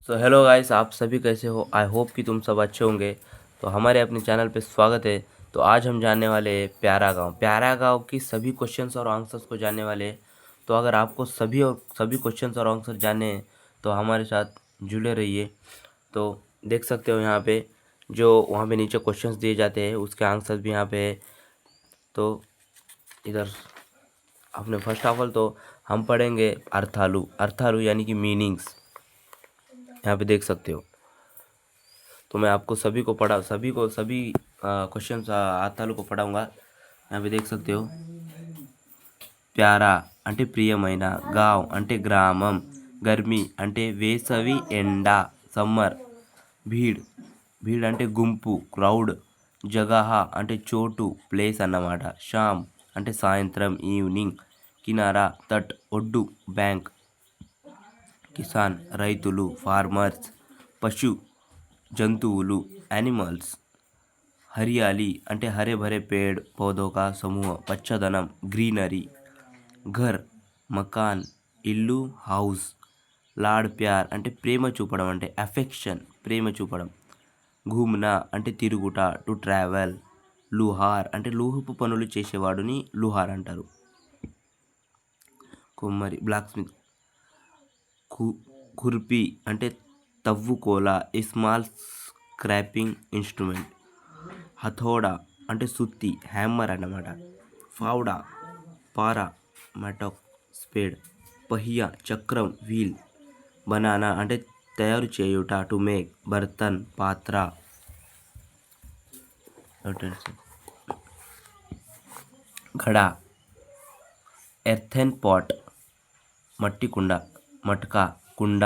So hello guys, आप सभी कैसे हो। आई होप कि तुम सब अच्छे होंगे। तो हमारे अपने चैनल पे स्वागत है। तो आज हम जानने वाले हैं प्यारा गांव की सभी क्वेश्चंस और आंसर्स को जानने वाले हैं। तो अगर आपको सभी क्वेश्चंस और आंसर जानने हैं तो हमारे साथ जुड़े रहिए। तो देख सकते हो यहाँ पे जो वहाँ पे नीचे क्वेश्चंस दिए जाते हैं उसके आंसर भी यहाँ पे है। तो इधर आपने फर्स्ट ऑफ ऑल तो हम पढ़ेंगे अर्थालू यानी कि मीनिंग्स। यहाँ पे देख सकते हो। तो मैं आपको सभी क्वेश्चन आतालू को पढ़ाऊँगा। यहाँ पे देख सकते हो। ప్యారా అంటే ప్రియమైన, గావ్ అంటే గ్రామం, గర్మి అంటే వేసవి ఎండ సమ్మర్, భీడ్ అంటే గుంపు క్రౌడ్, జగహ అంటే చోటు ప్లేస్ అన్నమాట, షామ్ అంటే సాయంత్రం ఈవినింగ్, కినారా తట్ ఒడ్డు బ్యాంక్, కిసాన్ రైతులు ఫార్మర్స్, పశు జంతువులు యానిమల్స్, हरियाली అంటే हरे भरे पेड़ पौधों का समूह, पच्छदनम ग्रीनरी, घर मकान ఇల్లు హౌస్, లాడ్ ప్యార్ అంటే ప్రేమ చూపడం అంటే అఫెక్షన్ ప్రేమ చూపడం, ఘూమ్నా అంటే తిరుగుట టు ట్రావెల్, లుహార్ అంటే లోహపు పనులు చేసేవాడుని లుహార్ అంటారు, కుమ్మరి బ్లాక్ స్మిత్, ఖుర్పీ అంటే తవ్వుకోల ఏ స్మాల్ స్క్రాపింగ్ ఇన్స్ట్రుమెంట్, హథోడా అంటే సుత్తి హ్యామ్మర్ అన్నమాట, ఫావుడా పారా మెటోక్ స్పేడ్, పహియా చక్రం వీల్, బనానా అంటే తయారు చేయుట టు మేక్, బర్తన్ పాత్ర, ఘడా ఎర్థెన్ పాట్ మట్టి కుండ, మట్కా కుండ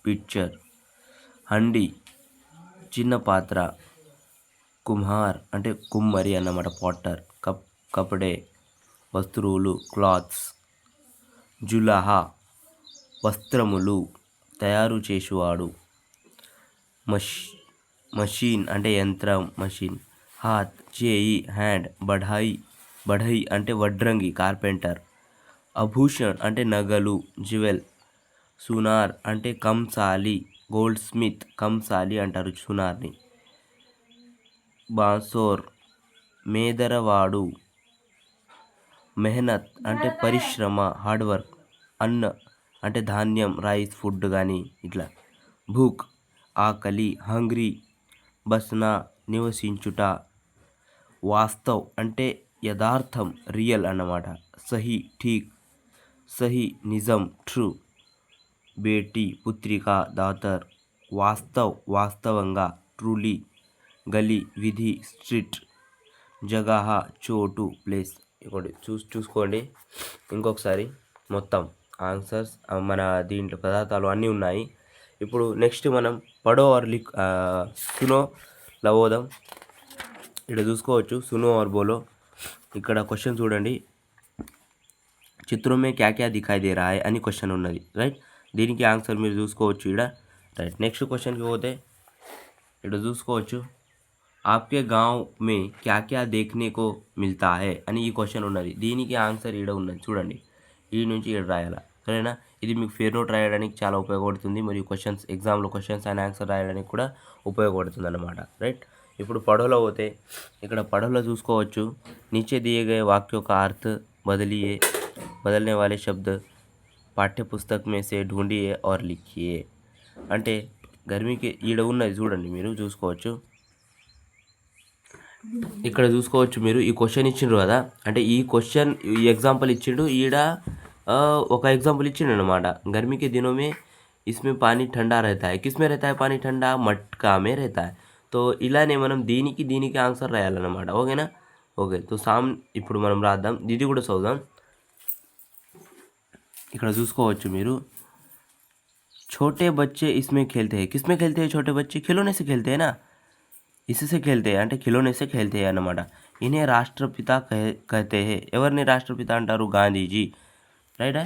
పిక్చర్, హండి చిన్న పాత్ర, కుమ్హార్ అంటే కుమ్మరి అన్నమాట పాటర్, కపడే వస్తువులు క్లాత్స్, జులాహా వస్త్రములు తయారు చేసేవాడు, మషీన్ అంటే యంత్రం మషీన్, హాత్ చేయి హ్యాండ్, బఢై అంటే వడ్రంగి కార్పెంటర్, ఆభూషణ్ అంటే నగలు జ్యువెల్, సునార్ అంటే కంసాలి గోల్డ్ స్మిత్ కంసాలి అంటారు సునార్ని, బాసోర్ మేదరవాడు, మెహనత్ అంటే పరిశ్రమ హార్డ్ వర్క్, అన్న అంటే ధాన్యం రైస్ ఫుడ్ కానీ ఇట్లా, భూక్ ఆకలి హంగ్రీ, బస్నా నివసించుట, వాస్తవ్ అంటే యథార్థం రియల్ అన్నమాట, సహీ ఠీక్ సహీ నిజం ట్రూ, బేటీ పుత్రిక డాటర్, వాస్తవంగా ట్రూలీ, గలీ విధి స్ట్రీట్, జగహ చోటు ప్లేస్. ఇంకోటి చూసుకోండి ఇంకొకసారి మొత్తం ఆన్సర్స్ మన దీంట్లో పదార్థాలు అన్నీ ఉన్నాయి. ఇప్పుడు నెక్స్ట్ మనం పడో ఆర్ సునో లవోదం. ఇక్కడ చూసుకోవచ్చు సునో ఆర్ బోలో. ఇక్కడ క్వశ్చన్ చూడండి, చిత్రం మే క్యా క్యా దిఖాయి దే రహా హై అని క్వశ్చన్ ఉన్నది రైట్. దీనికి ఆన్సర్ మీరు చూసుకోవచ్చు ఇక్కడ రైట్. నెక్స్ట్ క్వశ్చన్కి పోతే ఇక్కడ చూసుకోవచ్చు, ఆప్కే గాంవ్ మే క్యా క్యా దేఖ్నే కో మిల్తా హై అని ఈ క్వశ్చన్ ఉన్నది. దీనికి ఆన్సర్ ఈడ ఉన్నది చూడండి, ఈ నుంచి ఈడ రాయాల సరేనా. ఇది మీకు ఫేర్ నోట్ రాయడానికి చాలా ఉపయోగపడుతుంది, మరియు ఎగ్జామ్లో క్వశ్చన్స్ అండ్ ఆన్సర్ రాయడానికి కూడా ఉపయోగపడుతుంది అన్నమాట రైట్. ఇప్పుడు పడవలో పోతే ఇక్కడ పడవలో చూసుకోవచ్చు, नीचे दिए गए वाक्यों का अर्थ बदलने वाले शब्द पाठ्य पुस्तक में से ढूंढिए और लिखिए. అంటే గర్మీకి ఈడ ఉన్నది చూడండి, మీరు చూసుకోవచ్చు ఇక్కడ చూసుకోవచ్చు. మీరు ఈ క్వశ్చన్ ఇచ్చిండ్రు కదా, అంటే ఈ ఎగ్జాంపుల్ ఇచ్చిండు ఈడ, ఒక ఎగ్జాంపుల్ ఇచ్చిండు అనమాట. गर्मी के दिनों में इसमें पानी ठंडा रहता है. किसमें रहता है पानी ठंडा? मटका में रहता है. तो ఇలానే మనం దీనికి ఆన్సర్ రాయాలన్నమాట. ఓకేనా. ఓకే. तो ఇప్పుడు మనం రాద్దాం, ఇది కూడా చదువుదాం. ఇక్కడ చూసుకోవచ్చు మీరు, छोटे बच्चे इसमें खेलते हैं. किसमें खेलते हैं छोटे बच्चे? खिलौने से खेलते हैं ना, इससे खेलते हैं అంటే खिलौने से खेलते हैं అన్నమాట. इन्हें राष्ट्रपिता कहते हैं. ఎవరిని రాష్ట్రపిత అంటారు? గాంధీజీ రైట్.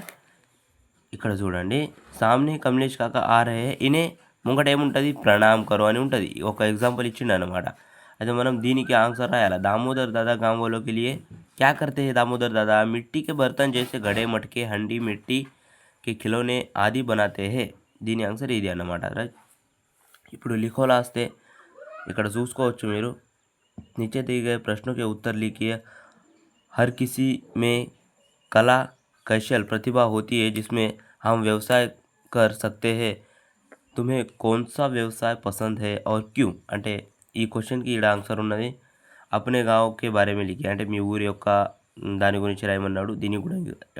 ఇక్కడ చూడండి, సామ్నే కమలేష్ కాక ఆ రహే, ఇనే ముంగట ఏముంటుంది? ప్రణామ్ కరో అని ఉంటుంది. ఒక ఎగ్జాంపుల్ ఇచ్చిండు అనమాట. అయితే మనం దీనికి ఆన్సర్ రాయాలి. దామోదర్ దాదా गाँव वालों के लिए क्या करते हैं दामोदर दादा? मिट्टी के बर्तन जैसे घड़े मटके हंडी मिट्टी के खिलौने आदि बनाते हैं. దీని ఆన్సర్ ఇది అన్నమాట రైట్. ఇప్పుడు लिखोलाస్తే ఇక్కడ చూసుకోవచ్చు మీరు नीचे दिए गए प्रश्नों के उत्तर लिखिए हर किसी में कला कौशल प्रतिभा होती है जिसमें हम व्यवसाय कर सकते हैं तुम्हें कौन सा व्यवसाय पसंद है और क्यों అంటే ఈ క్వశ్చన్కి ఇక్కడ ఆన్సర్ ఉన్నది अपने गाँव के बारे में लिखिए అంటే మీ ఊరి యొక్క దాని గురించి రాయమన్నాడు దీనికి కూడా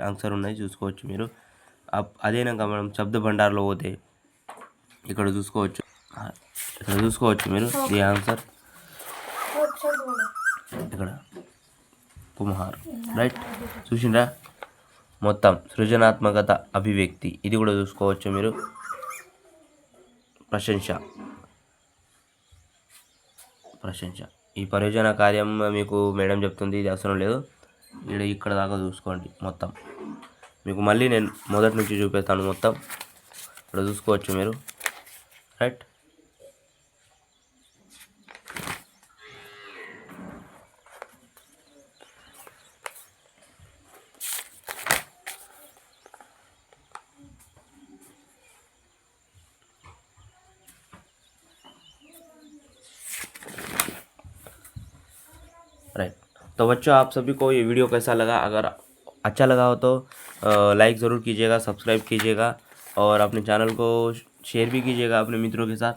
ఆన్సర్ ఉన్నది చూసుకోవచ్చు మీరు అదేనాక మనం శబ్ద భండార్లో పోతే ఇక్కడ చూసుకోవచ్చు మీరు ఈ ఆన్సర్ ఇక్కడ కుమార్ రైట్ చూసిండ్రా మొత్తం సృజనాత్మకత అభివ్యక్తి ఇది కూడా చూసుకోవచ్చు మీరు ప్రశంస ఈ పరియోజన కార్యం మీకు మేడం చెప్తుంది ఇది అవసరం లేదు ఇక్కడ దాకా చూసుకోండి మొత్తం మీకు మళ్ళీ నేను మొదటి నుంచి చూపిస్తాను మొత్తం ఇక్కడ చూసుకోవచ్చు మీరు రైట్ राइट तो बच्चों आप सभी को ये वीडियो कैसा लगा अगर अच्छा लगा हो तो लाइक ज़रूर कीजिएगा सब्सक्राइब कीजिएगा और अपने चैनल को शेयर भी कीजिएगा अपने मित्रों के साथ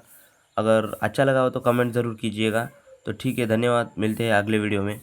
अगर अच्छा लगा हो तो कमेंट ज़रूर कीजिएगा तो ठीक है धन्यवाद मिलते हैं अगले वीडियो में।